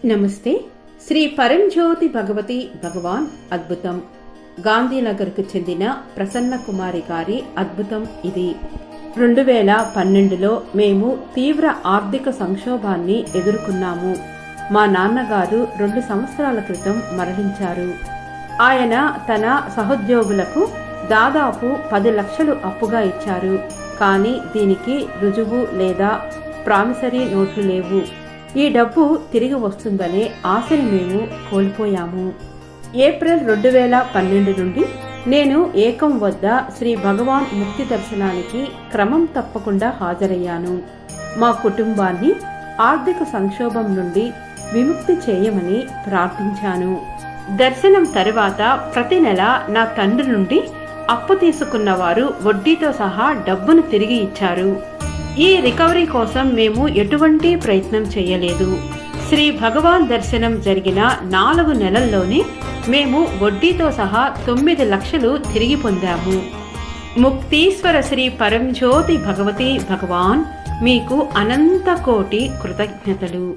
నమస్తే. శ్రీ పరంజ్యోతి భగవతి భగవాన్ అద్భుతం. గాంధీనగర్కు చెందిన ప్రసన్న కుమారి గారి అద్భుతం ఇది. 2012లో మేము తీవ్ర ఆర్థిక సంక్షోభాన్ని ఎదుర్కొన్నాము. మా నాన్నగారు 2 సంవత్సరాల క్రితం మరణించారు. ఆయన తన సహోద్యోగులకు దాదాపు 10 లక్షలు అప్పుగా ఇచ్చారు. కానీ దీనికి రుజువు లేదా ప్రామిసరీ నోట్లు లేవు. ఈ డబ్బు తిరిగి వస్తుందనే ఆశని మేము కోల్పోయాము. ఏప్రిల్ 2012 నుండి నేను ఏకం వద్ద శ్రీ భగవాన్ ముక్తి దర్శనానికి క్రమం తప్పకుండా హాజరయ్యాను. మా కుటుంబాన్ని ఆర్థిక సంక్షోభం నుండి విముక్తి చేయమని ప్రార్థించాను. దర్శనం తరువాత ప్రతి నెల నా తండ్రి నుండి అప్పు తీసుకున్న వారు వడ్డీతో సహా డబ్బును తిరిగి ఇచ్చారు. ఈ రికవరీ కోసం మేము ఎటువంటి ప్రయత్నం చేయలేదు. శ్రీ భగవాన్ దర్శనం జరిగిన 4 నెలల్లోనే మేము వడ్డీతో సహా 9 లక్షలు తిరిగి పొందాము. ముక్తీశ్వర శ్రీ పరంజ్యోతి భగవతి భగవాన్ మీకు అనంత కోటి కృతజ్ఞతలు.